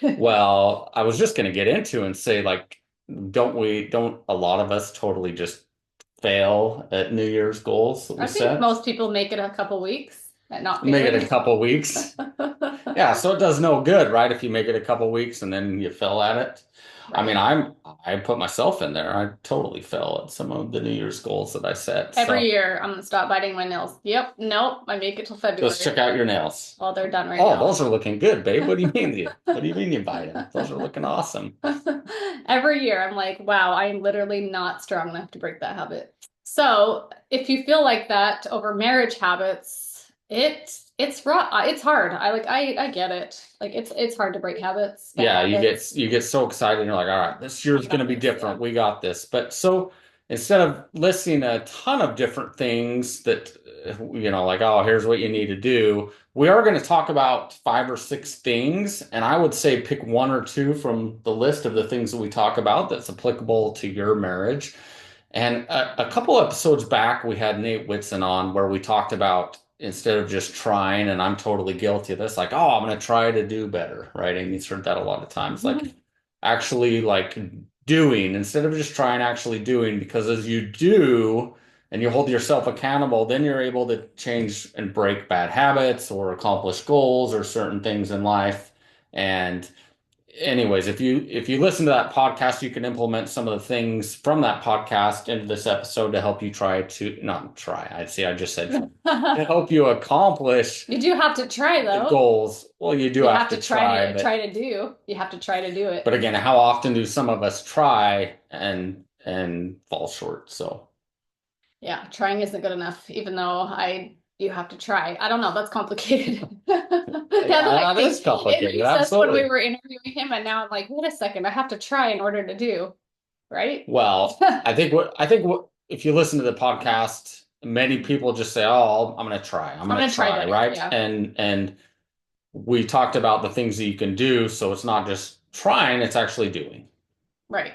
Well, I was just going to get into and say, like, don't a lot of us totally just fail at New Year's goals that we I think set? most people make it a couple weeks at not Make it a failing. couple weeks. Yeah, so it does no good, right? If you make it a couple weeks and then you fail at it. I mean, Right. I put myself in there. I totally fail at some of the New Year's goals that I set. Every So year I'm gonna stop biting my nails. Yep. Nope. I make it till just check February. out your nails. Well, they're done right Oh, now. those are looking good, babe. What do you mean what do you mean you bite them? Those are looking awesome. Every year I'm like, wow, I am literally not strong enough to break that habit. So if you feel like that over marriage habits, it's raw. It's hard. I get it. Like it's hard to break habits, bad Yeah, habits. you get so excited and you're like, all right, this I year's got gonna be this. Yeah. different. We got this. But so instead of listing a ton of different things that like, oh, here's what you need to do, we are going to talk about 5 or 6 things, and I would say pick one or two from the list of the things that we talk about that's applicable to your marriage. And a couple episodes back, we had Nate Whitson on where we talked about instead of just trying, and I'm totally guilty of this, like, oh, I'm going to try to do better, right? Amy's heard that a lot of times, like actually like doing instead of just trying, actually doing, because as you do and you hold yourself accountable, then you're able to change and break bad habits or accomplish goals or certain things in life. And anyways, if you listen to that podcast, you can implement some of the things from that podcast into this episode to help you try to not try. I see. I just said to help you accomplish You do have to try the though. goals. Well, you do You have have to to try, but try to do. You have to try to do but it. again, how often do some of us try and fall short? So Yeah, trying isn't good enough, even though I you have to try. I don't know, that's complicated. That's what I yeah, that is think. It complicated. makes sense when we Absolutely. were interviewing him, and now I'm like, wait a second, I have to try in order to do, right? Well, I think what if you listen to the podcast, many people just say, "Oh, I'm going to try. I'm I'm going to gonna try try," better. right? Yeah, And we talked about the things that you can do, so it's not just trying, it's actually doing. right.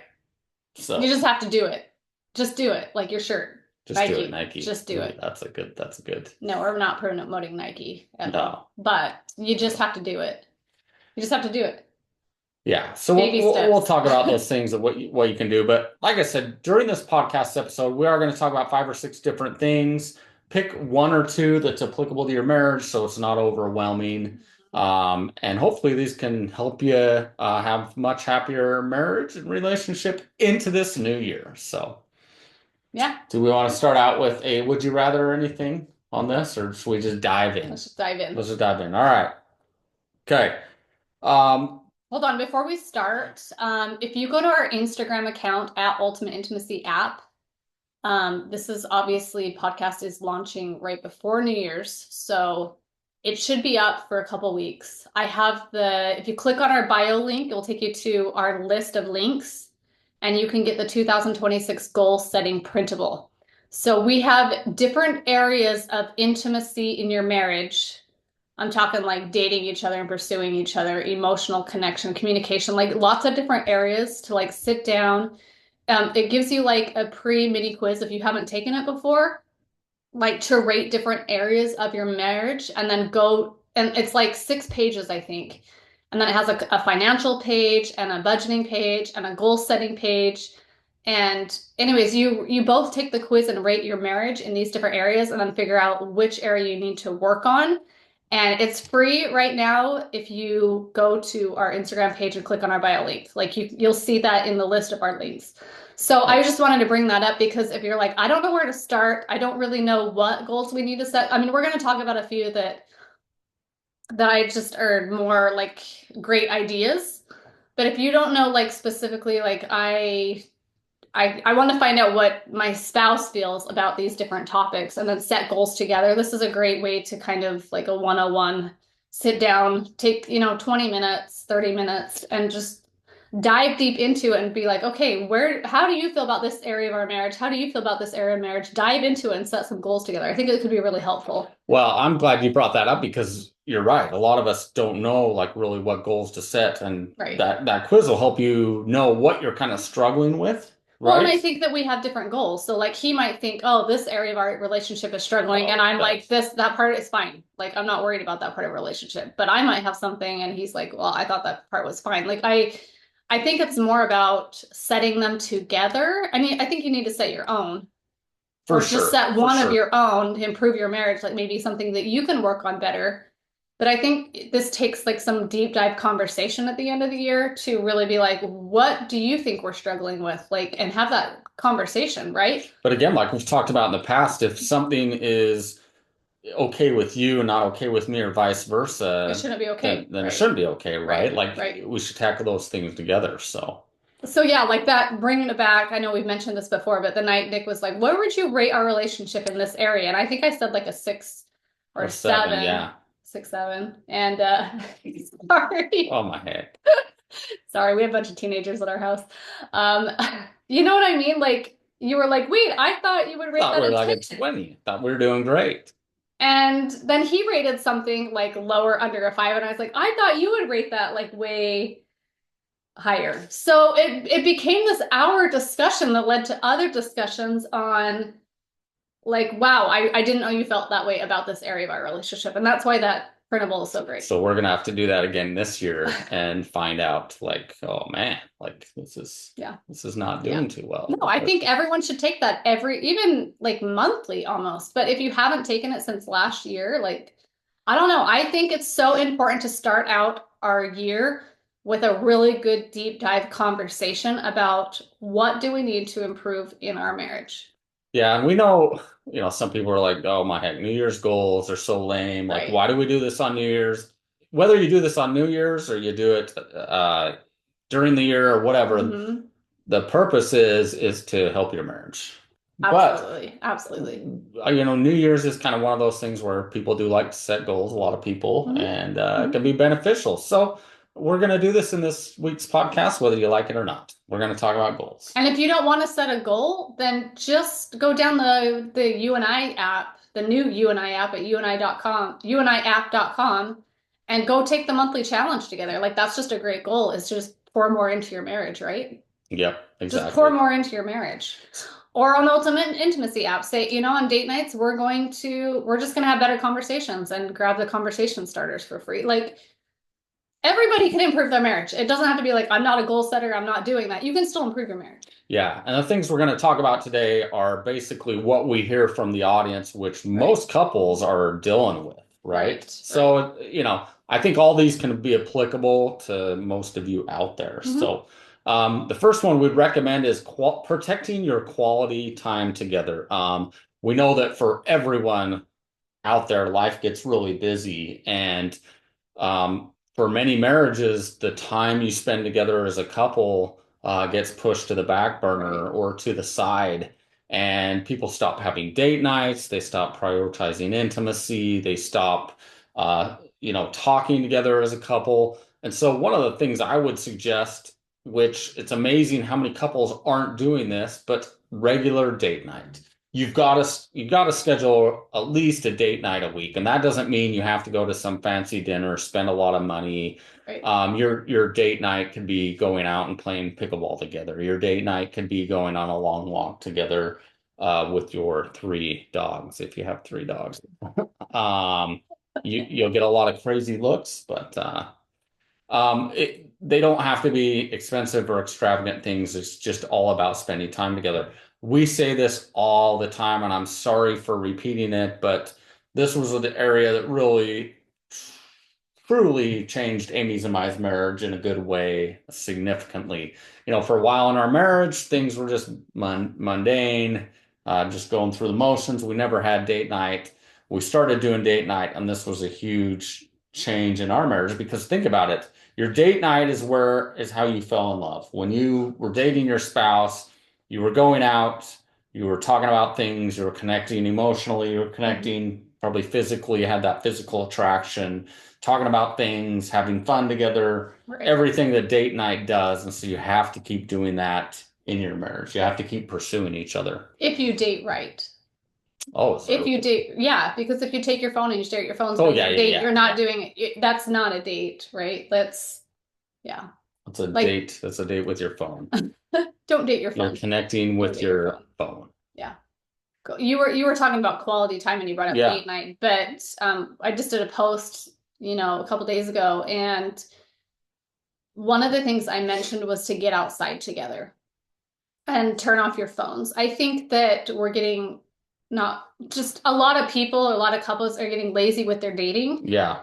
You So just have to do it. Just do it, like your shirt. just do it, Nike. Nike. Just do Ooh, it. that's a good. No, we're not promoting Nike at all. No. But you just So have to do it. You just have to do it. yeah, so Baby we'll steps. talk about those things of what you can do. But like I said, during this podcast episode, we are going to talk about 5 or 6 different things. Pick one or two that's applicable to your marriage, so it's not overwhelming. And hopefully these can help you have much happier marriage and relationship into this new year. So, Yeah, do we want to start out with a would you rather or anything on this, or should we just dive in? let's just dive in. Let's just dive in. All right. Okay. Um, Hold on, before we start, if you go to our Instagram account at Ultimate Intimacy App, this is obviously podcast is launching right before New Year's, so it should be up for a couple weeks. I have if you click on our bio link, it will take you to our list of links, and you can get the 2026 goal setting printable. So we have different areas of intimacy in your marriage. I'm talking like dating each other and pursuing each other, emotional connection, communication, like lots of different areas to like sit down. It gives you like a pre-mini quiz if you haven't taken it before, like to rate different areas of your marriage and then go, and it's like 6 pages, I think. And then it has a financial page and a budgeting page and a goal setting page. And anyways, you both take the quiz and rate your marriage in these different areas and then figure out which area you need to work on. And it's free right now if you go to our Instagram page and click on our bio link. Like you'll see that in the list of our links. So I just wanted to bring that up because if you're like, I don't know where to start, I don't really know what goals we need to set. I mean, we're going to talk about a few that I just are more like great ideas. But if you don't know like specifically, like I want to find out what my spouse feels about these different topics and then set goals together. This is a great way to kind of like a 101 sit down, take, 20 minutes, 30 minutes and just dive deep into it and be like, okay, how do you feel about this area of our marriage? How do you feel about this area of marriage? Dive into it and set some goals together. I think it could be really helpful. Well, I'm glad you brought that up because you're right. A lot of us don't know like really what goals to set, and Right. that quiz will help you know what you're kind of struggling with, Well, and I right? think that we have different goals. So like he might think, oh, this area of our relationship is struggling, and Oh, I'm like, that's that part is fine. Like I'm not worried about that part of a relationship. But I might have something and he's like, well, I thought that part was fine. Like I think it's more about setting them together. I mean, I think you need to set your own for or just sure, set for one of sure. your own to improve your marriage, like maybe something that you can work on better. But I think this takes like some deep dive conversation at the end of the year to really be like, what do you think we're struggling with? Like, and have that conversation, right? But again, like we've talked about in the past, if something is okay with you and not okay with me or vice It versa, shouldn't be okay, then it right? shouldn't be okay, right? Right, Like right. we should tackle those things together. So So yeah, like that, bringing it back. I know we've mentioned this before, but the night Nick was like, "Where would you rate our relationship in this area?" And I think I said like a 6 or or seven, seven, yeah. 6, 7. And sorry, Oh my heck. sorry, we have a bunch of teenagers at our house. Um, you know what I mean? Like you were like, "Wait, I thought you would rate Thought that we were a like 10." at 20. Thought we were doing great. And then he rated something like lower under a 5, and I was like, "I thought you would rate that like way higher." So it became this hour discussion that led to other discussions on like, wow, I didn't know you felt that way about this area of our relationship. And that's why that printable is so great. So we're gonna have to do that again this year and find out like, oh man, like Yeah. this is not Yeah. doing too well. No, I think everyone should take that even like monthly almost. But if you haven't taken it since last year, like, I don't know. I think it's so important to start out our year with a really good deep dive conversation about what do we need to improve in our marriage. Yeah, and we know, some people are like, oh my heck, New Year's goals are so lame. Like, Right. why do we do this on New Year's? Whether you do this on New Year's or you do it during the year or whatever, Hmm. the purpose is to help your marriage. But Absolutely. Absolutely. New Year's is kind of one of those things where people do like to set goals, a lot of people, Hmm. and it Hmm. can be beneficial. So we're going to do this in this week's podcast, whether you like it or not. We're going to talk about goals. And if you don't want to set a goal, then just go down the UandI app, the new UandI app at UandI.com, UandIapp.com, and go take the monthly challenge together. Like that's just a great goal, is to just pour more into your marriage, right? Yep, Just pour exactly. more into your marriage. Or on the Ultimate Intimacy app, say, on date nights, we're just gonna have better conversations and grab the conversation starters for free. Like everybody can improve their marriage. It doesn't have to be like, I'm not a goal setter, I'm not doing that. You can still improve your marriage. Yeah, and the things we're going to talk about today are basically what we hear from the audience, which Right. most couples are dealing with, right? Right. Right. So, I think all these can be applicable to most of you out there. Hmm. So, the first one we'd recommend is protecting your quality time together. We know that for everyone out there, life gets really busy, and for many marriages, the time you spend together as a couple gets pushed to the back Right. burner or to the side. And people stop having date nights. They stop prioritizing intimacy. They stop, talking together as a couple. And so, one of the things I would suggest, which it's amazing how many couples aren't doing this, but regular date night. You've got to schedule at least a date night a week, and that doesn't mean you have to go to some fancy dinner, spend a lot of money. Right. Your date night could be going out and playing pickleball together. Your date night could be going on a long walk together with your 3 dogs, if you have 3 dogs. Um, you'll get a lot of crazy looks, but they don't have to be expensive or extravagant things. It's just all about spending time together. We say this all the time, and I'm sorry for repeating it, but this was the area that really truly changed Amy's and my marriage in a good way significantly. For a while in our marriage, things were just mundane, just going through the motions. We never had date night. We started doing date night, and this was a huge change in our marriage because think about it. Your date night is how you fell in love. When you were dating your spouse, you were going out, you were talking about things, you were connecting emotionally, you were Hmm. connecting probably physically, you had that physical attraction, talking about things, having fun together, Right. everything that date night does. And so you have to keep doing that in your marriage. You have to keep pursuing each other. If you date right. Oh, If sorry. you date, yeah, because if you take your phone and you stare at your phone Oh, spending yeah, your yeah, date, yeah, you're not yeah. doing it. That's not a date, right? Yeah. It's a Like, date. That's a date with your phone. Don't date your You're phone. connecting Don't with date your your phone. phone. Yeah. You were talking about quality time and you brought up Yeah. date night, but I just did a post, a couple days ago, and one of the things I mentioned was to get outside together and turn off your phones. I think that we're getting not just a lot of people, a lot of couples are getting lazy with their dating. Yeah.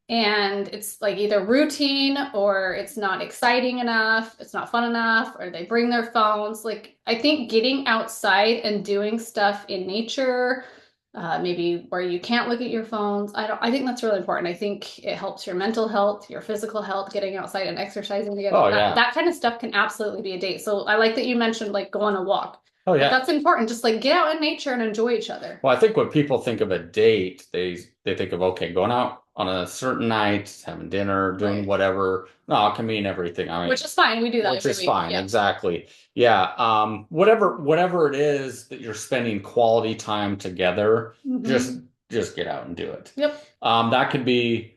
And it's like either routine or it's not exciting enough, it's not fun enough, or they bring their phones. Like, I think getting outside and doing stuff in nature, maybe where you can't look at your phones, I think that's really important. I think it helps your mental health, your physical health, getting outside and exercising together. Oh, That, yeah. that kind of stuff can absolutely be a date. So I like that you mentioned like go on a walk. Oh, Like, yeah. that's important. Just like get out in nature and enjoy each other. Well, I think when people think of a date, they think of, okay, going out on a certain night, having dinner, doing Right. whatever. No, it can mean everything. I mean, Which is fine. We do that which every is week. fine. Yeah. Exactly. Yeah. Whatever it is that you're spending quality time together, Hmm. just get out and do it. Yep. That could be,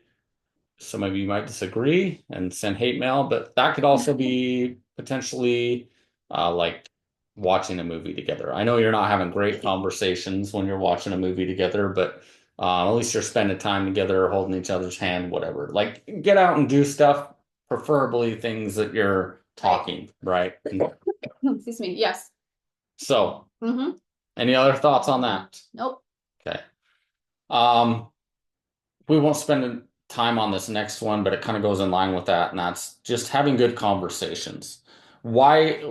some of you might disagree and send hate mail, but that could also be potentially like watching a movie together. I know you're not having great conversations when you're watching a movie together, but at least you're spending time together, holding each other's hand, whatever. Like get out and do stuff, preferably things that you're Right. talking, right? Excuse me. Yes. So, Mm-hmm. any other thoughts on that? Nope. Okay. Um, we won't spend time on this next one, but it kind of goes in line with that, and that's just having good conversations. Why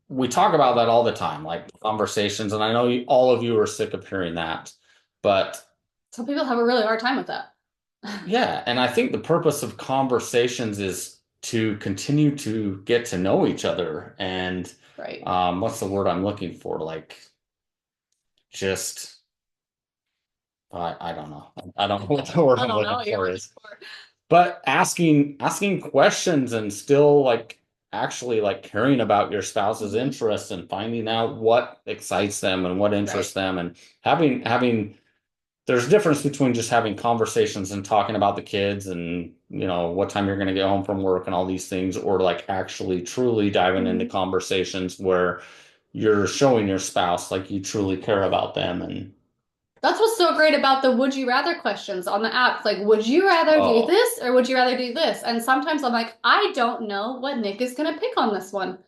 we talk about that all the time, like conversations, and I know all of you are sick of hearing that, but Some people have a really hard time with that. yeah, and I think the purpose of conversations is to continue to get to know each other, and Right. what's the word I'm looking for? Like just I don't know. I don't know what the word I I'm don't know looking what you're for looking is. for. But asking questions and still like actually like caring about your spouse's Hmm. interests and finding out what excites them and what interests Right. them and having there's a difference between just having conversations and talking about the kids and what time you're going to get home from work and all these things, or like actually truly diving into Hmm. conversations where you're showing your spouse like you truly care about them. And That's what's so great about the would you rather questions on the app. Like, would you rather do oh, this or would you rather do this? And sometimes I'm like, I don't know what Nick is going to pick on this one.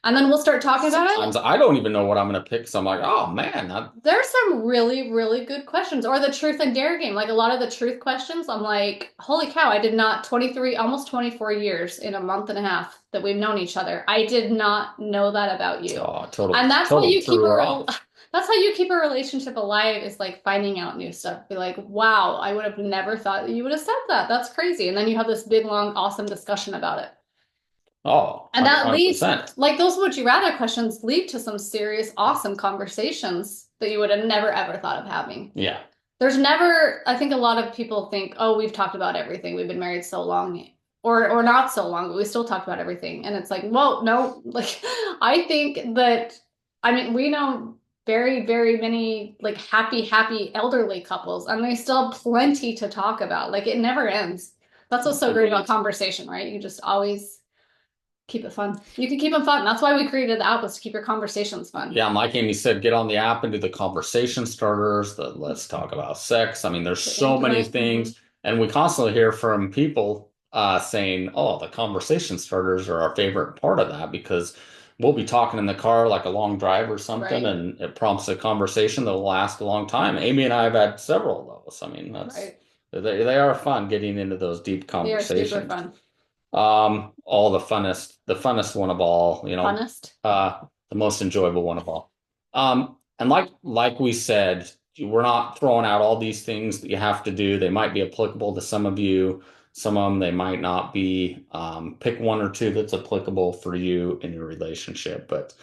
And then we'll start talking about it. sometimes I don't even know what I'm going to pick, so I'm like, oh man, There's some really, really good questions. Or the truth and dare game. Like a lot of the truth questions, I'm like, holy cow, I did not 23, almost 24 years in a month and a half that we've known each other. I did not know that about you. oh, totally And that's how totally you threw keep her off. that's how you keep a relationship alive, is like finding out new stuff. Be like, wow, I would have never thought that you would have said that. That's crazy. And then you have this big, long, awesome discussion about it. Oh, And that leads, 100%. like those would you rather questions lead to some serious, awesome conversations that you would have never ever thought of having. Yeah. There's never, I think a lot of people think, oh, we've talked about everything. We've been married so long, or not so long, but we still talk about everything. And it's like, whoa, no, like I think that, I mean, we know very, very many like happy elderly couples, and they still have plenty to talk about. Like it never ends. That's what's so great about Agreed. conversation, right? You just always keep it fun. You can keep them fun. That's why we created the app, was to keep your conversations fun. Yeah, like Amy said, get on the app and do the conversation starters, the let's talk about sex. I mean, there's The so many intimate. things, and we constantly hear from people saying, "Oh, the conversation starters are our favorite part of that because we'll be talking in the car like a long drive or something, Right, and it prompts a conversation that'll last a long time." Amy and I have had several of those. I mean, that's right. they are fun getting into those deep They are super conversations. fun. All the funnest one of all, Funnest. the most enjoyable one of all. And like we said, we're not throwing out all these things that you have to do. They might be applicable to some of you. Some of them they might not be. Pick one or two that's applicable for you in your relationship. But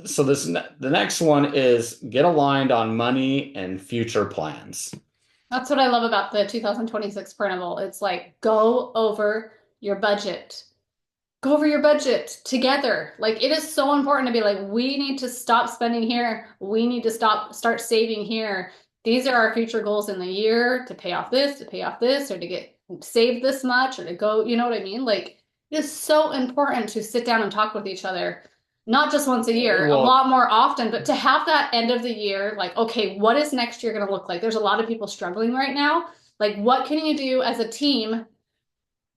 so the next one is get aligned on money and future plans. That's what I love about the 2026 printable. It's like go over your budget. Go over your budget together. Like it is so important to be like, we need to stop spending here. We need to start saving here. These are our future goals in the year, to pay off this, or to get save this much, or to go, you know what I mean? Like It is so important to sit down and talk with each other, not just once a year, a Well, lot more often, but to have that end of the year, like, okay, what is next year going to look like? There's a lot of people struggling right now. Like, what can you do as a team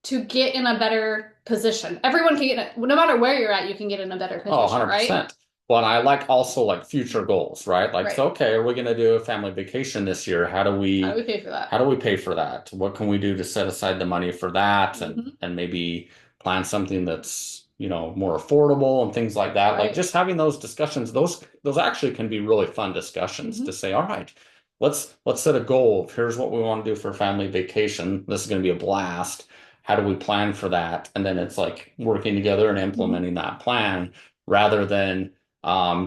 to get in a better position? Everyone can get, no matter where you're at, you can get in a better oh, position, right? 100%. Well, and I like also like future goals, right? Like, Right. so, okay, are we going to do a family vacation this year? How do we pay for how that? do we pay for that? What can we do to set aside the money for that Hmm. and maybe plan something that's, more affordable and things like that. Like Right. just having those discussions, those actually can be really fun discussions to Hmm. say, all right, let's set a goal. Here's what we want to do for family vacation. This is going to be a blast. How do we plan for that? And then it's like working together and Hmm. implementing that plan rather than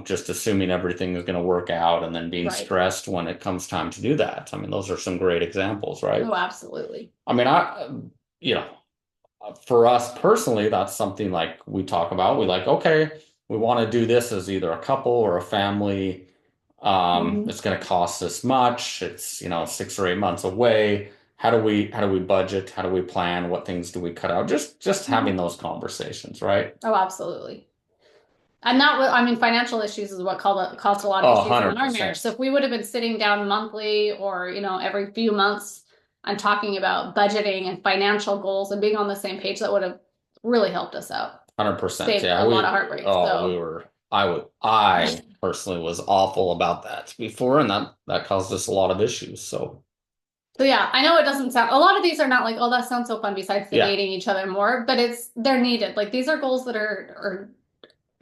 just assuming everything is going to work out and then being Right. stressed when it comes time to do that. I mean, those are some great examples, right? Oh, absolutely. I mean, you know, for us personally, that's something like we talk about. We like, okay, we want to do this as either a couple or a family. Hmm. It's going to cost this much. It's, 6 or 8 months away. How do we budget? How do we plan? What things do we cut out? Just having Hmm. those conversations, right? Oh, absolutely. And that was, I mean, financial issues is what caused a lot of Oh, issues in our marriage. So 100%. if we would have been sitting down monthly or, every few months and talking about budgeting and financial goals and being on the same page, that would have really helped us out, 100%. saved Yeah, a lot of heartbreak. we So, were, I personally was awful about that before, and that caused us a lot of issues. So, so yeah, I know it doesn't sound, a lot of these are not like, oh, that sounds so fun besides the yeah. dating each other more, but they're needed. Like these are goals that are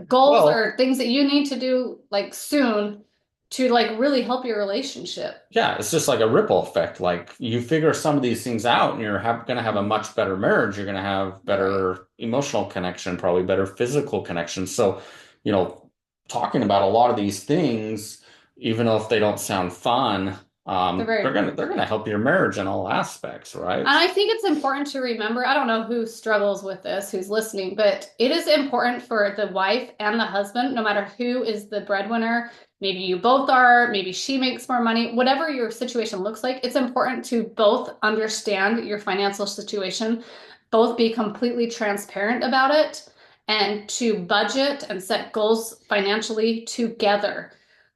goals Well, or things that you need to do like soon to like really help your relationship. yeah, it's just like a ripple effect. Like you figure some of these things out, and you're going to have a Mhm. much better marriage. You're going to have Right. better emotional connection, probably better physical connection. So, you know, talking about a lot of these things, even though if they don't sound fun, They're very they're important. gonna help your marriage in all aspects, right? And I think it's important to remember, I don't know who struggles with this, who's listening, but it is important for the wife and the husband, no matter who is the breadwinner. Maybe you both are, maybe she makes more money, whatever your situation looks like, it's important to both understand your financial situation, both be completely transparent about it, and to budget and set goals financially together.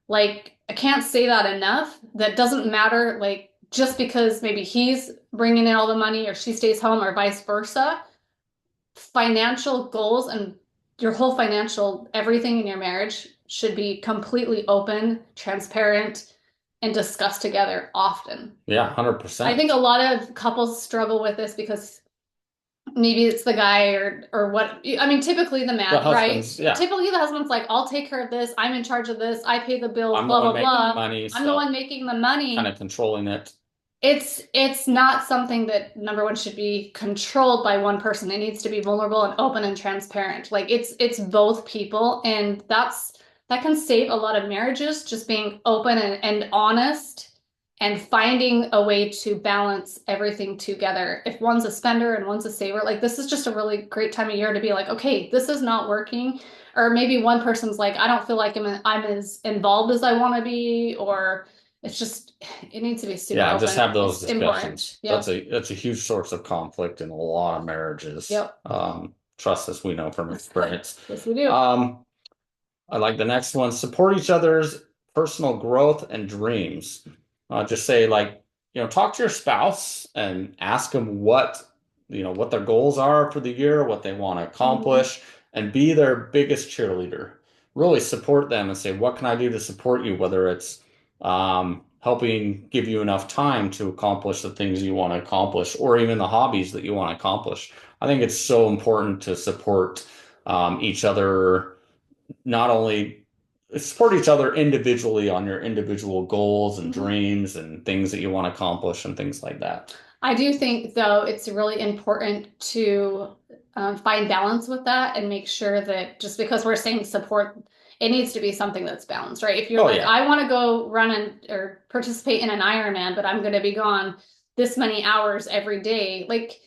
Like, I can't say that enough. That doesn't matter, like, just because maybe he's bringing in all the money or she stays home or vice versa. Financial goals and your whole financial everything in your marriage should be completely open, transparent, and discussed together often. Yeah, I think a 100%. lot of couples struggle with this because maybe it's the guy or what. I mean, typically the The man, right? husbands, yeah, Typically the husband's like, I'll take care of this, I'm in charge of this, I pay the bills, I'm the blah one blah making the blah, money, I'm the one so making the kind money. of controlling it. It's not something that number one should be controlled by one person. It needs to be vulnerable and open and transparent. Like it's both people, and that can save a lot of marriages, just being open and honest and finding a way to balance everything together. If one's a spender and one's a saver, like this is just a really great time of year to be like, okay, this is not working. Or maybe one person's like, I don't feel like I'm as involved as I want to be, or it's just it needs to be super Yeah, just open. have those It's important. discussions. Yep. That's a huge source of conflict in a lot of marriages. Yep. Trust us, we know from experience. Yes, we do. Um, I like the next one. Support each other's personal growth and dreams. Just say like, talk to your spouse and ask them what their goals are for the year, what they want to Hmm. accomplish, and be their biggest cheerleader. Really support them and say, what can I do to support you? Whether it's helping give you enough time to accomplish the things you want to accomplish, or even the hobbies that you want to accomplish. I think it's so important to support each other, not only support each other individually on your individual goals and Hmm. dreams and things that you want to accomplish and things like that. I do think, though, it's really important to find balance with that and make sure that just because we're saying support, it needs to be something that's balanced, right? If you're Oh like, yeah. I want to go run or participate in an Ironman, but I'm going to be gone this many hours every day, like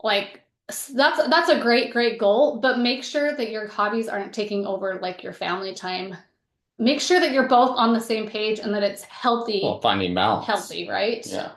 that's a great goal, but make sure that your hobbies aren't taking over like your family time. Make sure that you're both on the same page and that it's Well, healthy, finding balance. healthy, right? Yeah.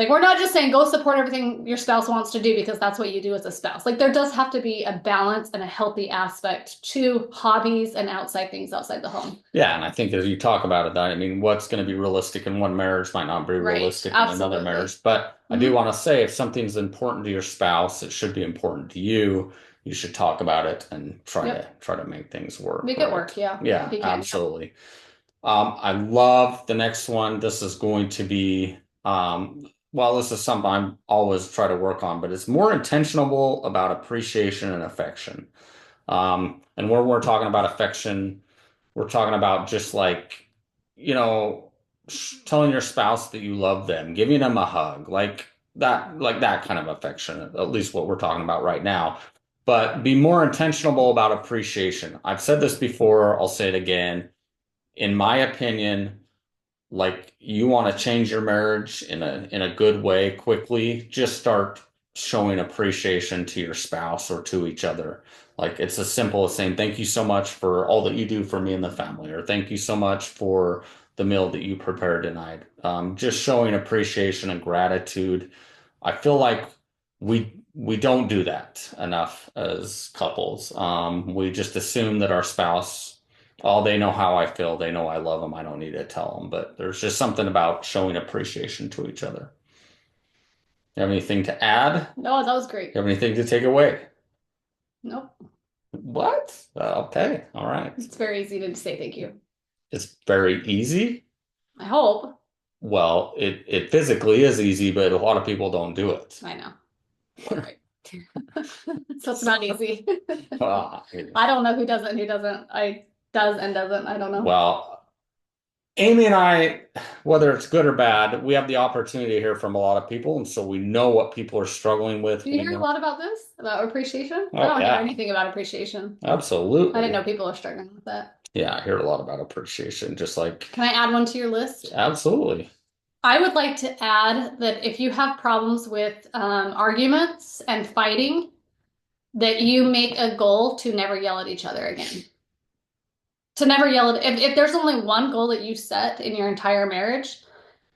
Like, we're not just saying go support everything your spouse wants to do because that's what you do as a spouse. Like, there does have to be a balance and a healthy aspect to hobbies and outside things outside the home. Yeah, and I think as you talk about it, I mean, what's going to be realistic in one marriage might not be Right. realistic in another Absolutely. marriage. But I do Hmm. want to say if something's important to your spouse, it should be important to you. You should talk about it and Yep. try to make things work, Make it right? work. Yeah. If Yeah, you can. absolutely. I love the next one. This is going to be well, this is something I'm always try to work on, but it's more intentional about appreciation and affection. And when we're talking about affection, we're talking about just like, you know, telling your spouse that you love them, giving them a hug, like that kind of affection, at least what we're talking about right now. But be more intentional about appreciation. I've said this before, I'll say it again. In my opinion, like you want to change your marriage in a good way quickly, just start showing appreciation to your spouse or to each other. Like it's as simple as saying thank you so much for all that you do for me and the family, or thank you so much for the meal that you prepared tonight. Just showing appreciation and gratitude. I feel like we don't do that enough as couples. We just assume that our spouse, oh, they know how I feel. They know I love them. I don't need to tell them. But there's just something about showing appreciation to each other. You have anything to add? No, that was great. You have anything to take away? Nope. What? Okay. All right. It's very easy to say thank you. It's very easy. I hope. Well, it physically is easy, but a lot of people don't do it. I know. Right. So it's not easy. Ah, I don't know who does it and who doesn't. I does and doesn't. I don't know. well, Amy and I, whether it's good or bad, we have the opportunity to hear from a lot of people, and so we know what people are struggling with. Do you We hear a know. lot about this? About appreciation? I Oh don't hear yeah, anything about appreciation. I didn't absolutely. know people are struggling with that. Yeah, I hear a lot about appreciation, just like Can I add one to your list? absolutely. I would like to add that if you have problems with arguments and fighting, that you make a goal to never yell at each other again. To never yell at, if there's only one goal that you set in your entire marriage,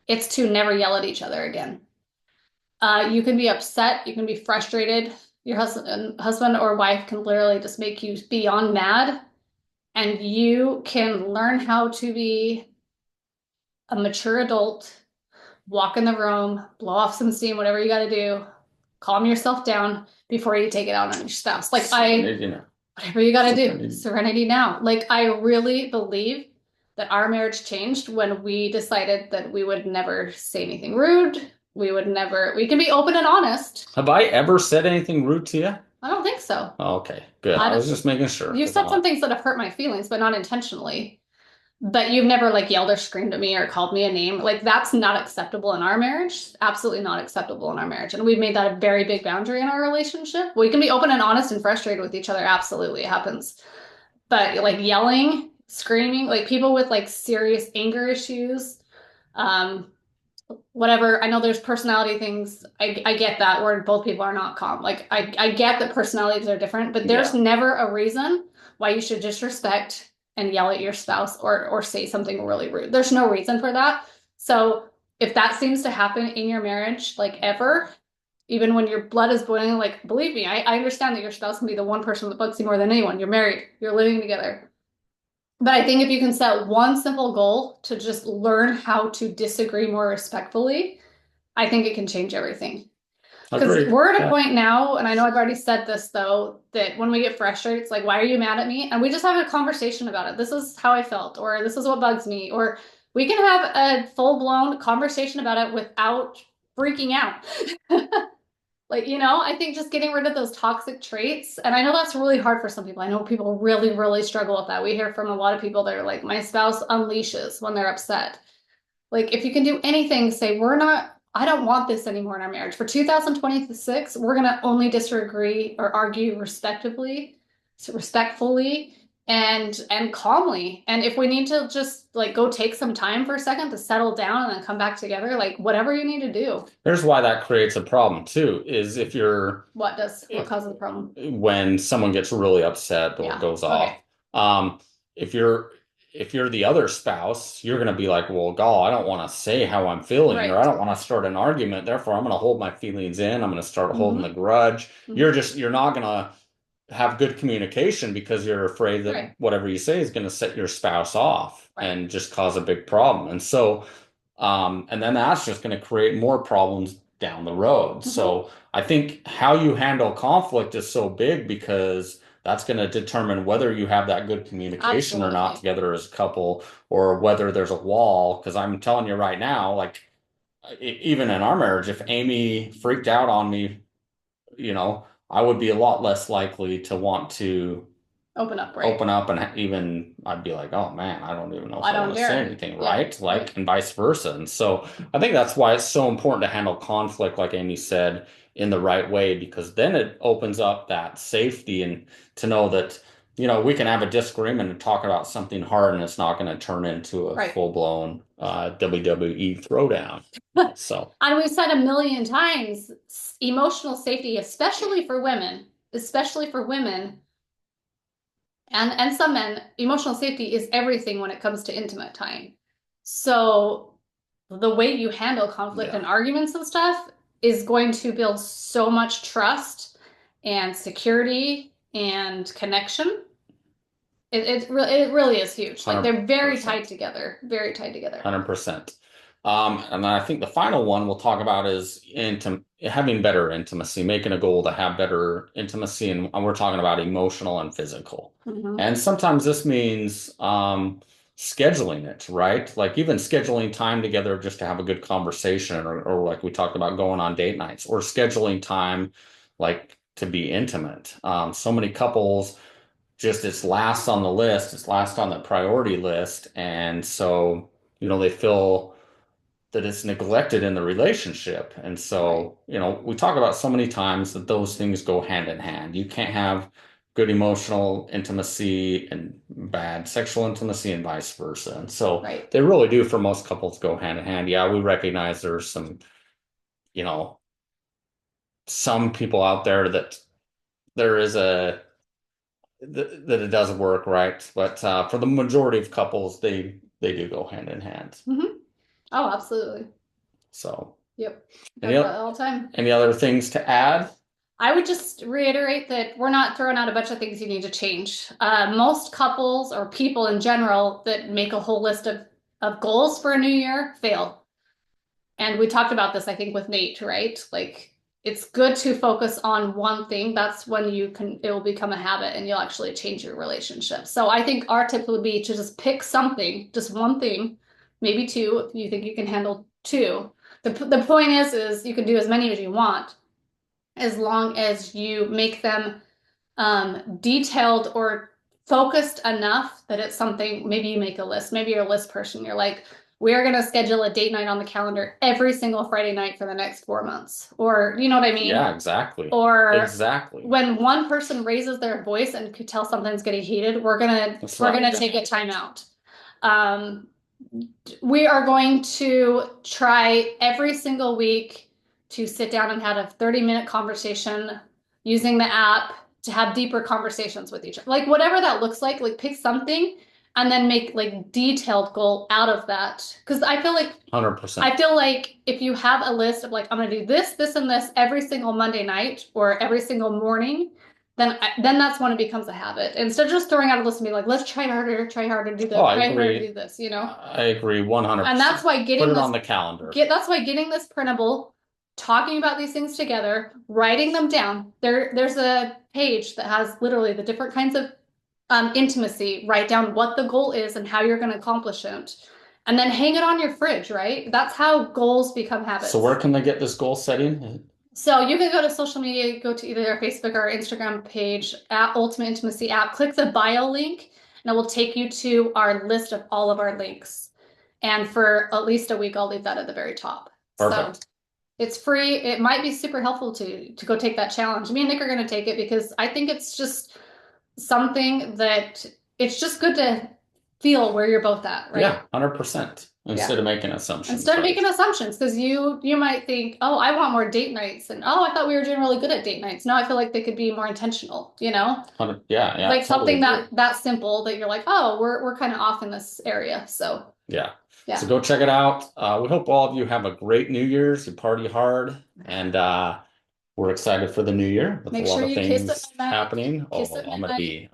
it's to never yell at each other again. You can be upset, you can be frustrated. Your husband or wife can literally just make you beyond mad, and you can learn how to be a mature adult, walk in the room, blow off some steam, whatever you got to do, calm yourself down before you take it out on your spouse. Like You know, whatever you got to do, serenity. serenity now. Like I really believe that our marriage changed when we decided that we would never say anything rude. We would never, we can be open and honest. Have I ever said anything rude to you? I don't think so. Oh, okay, good. I I was don't, just making sure you've because said some things that have hurt my feelings, but not intentionally. But you've never like yelled or screamed at me or called me a name. Like that's not acceptable in our marriage. Absolutely not acceptable in our marriage. And we've made that a very big boundary in our relationship. We can be open and honest and frustrated with each other. Absolutely, it happens. But like yelling, screaming, like people with like serious anger issues, um, whatever. I know there's personality things. I get that where both people are not calm. Like I get that personalities are different, but there's yeah, never a reason why you should disrespect and yell at your spouse or say something really rude. There's no reason for that. So if that seems to happen in your marriage, like ever, even when your blood is boiling, like believe me, I understand that your spouse can be the one person that bugs you more than anyone. You're married, you're living together. But I think if you can set one simple goal to just learn how to disagree more respectfully, I think it can change everything. Because agreed. we're at a Yeah, point now, and I know I've already said this though, that when we get frustrated, it's like, why are you mad at me? And we just have a conversation about it. This is how I felt, or this is what bugs me, or we can have a full-blown conversation about it without freaking out. Like, I think just getting rid of those toxic traits, and I know that's really hard for some people. I know people really, really struggle with that. We hear from a lot of people that are like, my spouse unleashes when they're upset. Like, if you can do anything, say, I don't want this anymore in our marriage. For 2026, we're going to only disagree or argue respectfully and calmly. And if we need to just like go take some time for a second to settle down and then come back together, like whatever you need to do. here's why that creates a problem too, is if you're What causes the problem? when someone gets really upset or Yeah. goes off. Okay. Um, if you're if you're the other spouse, you're going to be like, well, God, I don't want to say how I'm feeling, or I Right. don't want to start an argument. Therefore, I'm going to hold my feelings in. I'm going to start holding Hmm. the grudge. Hmm. You're not going to have good communication because you're afraid that Right. whatever you say is going to set your spouse off Right. and just cause a big problem. And so, and then that's just going to create more problems down the road. Hmm. So I think how you handle conflict is so big because that's going to determine whether you have that good communication or not Absolutely. together as a couple, or whether there's a wall. Because I'm telling you right now, like even in our marriage, if Amy freaked out on me, I would be a lot less likely to want to Open up, right? open up, and even I'd be like, oh man, I don't even know if I I don't want to say dare. anything, Yeah. right? Right. Like, and vice versa. And so I think that's why it's so important to handle conflict, like Amy said, in the right way, because then it opens up that safety and to know that, we can have a disagreement and talk about something hard and it's not going to turn into a Right. full-blown WWE throwdown. So, And we've said a million times, emotional safety, especially for women, and some men, emotional safety is everything when it comes to intimate time. So the way you handle conflict and yeah, arguments and stuff is going to build so much trust and security and connection. It really is huge. Like they're very tied 100%. together, very tied together. 100%. And then I think the final one we'll talk about is having better intimacy, making a goal to have better intimacy. And we're talking about emotional and physical. Hmm. And sometimes this means scheduling it, right? Like even scheduling time together just to have a good conversation, or like we talked about going on date nights, or scheduling time like to be intimate. So many couples just it's last on the list, it's last on the priority list. And so, they feel that it's neglected in the relationship. And Right. so, we talk about so many times that those things go hand in hand. You can't have good emotional intimacy and bad sexual intimacy and vice versa. And so Right. they really do for most couples go hand in hand. Yeah, we recognize there's you know, some people out there that there is that it does work, right? But for the majority of couples, they do go hand in hand. Hmm. Oh, absolutely. So, Yep. any Talk about o- it all the time. any other things to add? I would just reiterate that we're not throwing out a bunch of things you need to change. Most couples or people in general that make a whole list of goals for a new year fail. And we talked about this, I think, with Nate, right? Like it's good to focus on one thing. That's when it will become a habit and you'll actually change your relationship. So I think our tip would be to just pick something, just one thing, maybe two if you think you can handle two. The point is you can do as many as you want as long as you make them detailed or focused enough that it's something. Maybe you make a list, maybe you're a list person, you're like, we're going to schedule a date night on the calendar every single Friday night for the next 4 months, or you know what I mean, Yeah, exactly. or Exactly. when one person raises their voice and could tell something's getting heated, we're gonna That's we're right. gonna take a timeout. um, we are going to try every single week to sit down and have a 30-minute conversation using the app to have deeper conversations with each other. Like whatever that looks like pick something and then make like detailed goal out of that. Because I 100%. feel like if you have a list of like, I'm gonna do this, this, and this every single Monday night or every single morning, then that's when it becomes a habit. Instead of just throwing out a list and being like, let's try harder, do Oh, that, I try harder, do agree. this. I agree And that's 100%. why Put it on the calendar. that's why getting this printable, talking about these things together, writing them down. There's a page that has literally the different kinds of intimacy. Write down what the goal is and how you're going to accomplish it, and then hang it on your fridge. Right? That's how goals become So habits. where can they get this goal setting? So you can go to social media, go to either our Facebook or our Instagram page at Ultimate Intimacy App, click the bio link, and it will take you to our list of all of our links. And for at least a week, I'll leave that at the very top. So Perfect. it's free. It might be super helpful to go take that challenge. Me and Nick are going to take it because I think it's just something that it's just good to feel where you're both at, right? Yeah, 100%. Instead Yeah. of making assumptions, Instead of right? making assumptions, because you might think, oh, I want more date nights, and oh, I thought we were doing really good at date nights. No, I feel like they could be more intentional, you know? Yeah, yeah, Like totally something agree. that simple that you're like, oh, we're kind of off in this area. So Yeah. So yeah. go check it out. We hope all of you have a great New Year's. You party hard, and we're excited for the new year with a Make lot sure of you kiss at things midnight. happening. Kiss Oh, at midnight.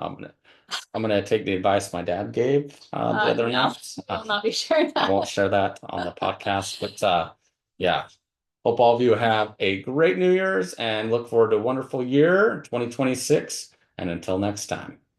I'm gonna take the advice my dad gave the other No, night. we will not be sharing I won't that. share that on the podcast, but yeah. Hope all of you have a great New Year's and look forward to a wonderful year, 2026. And until next time.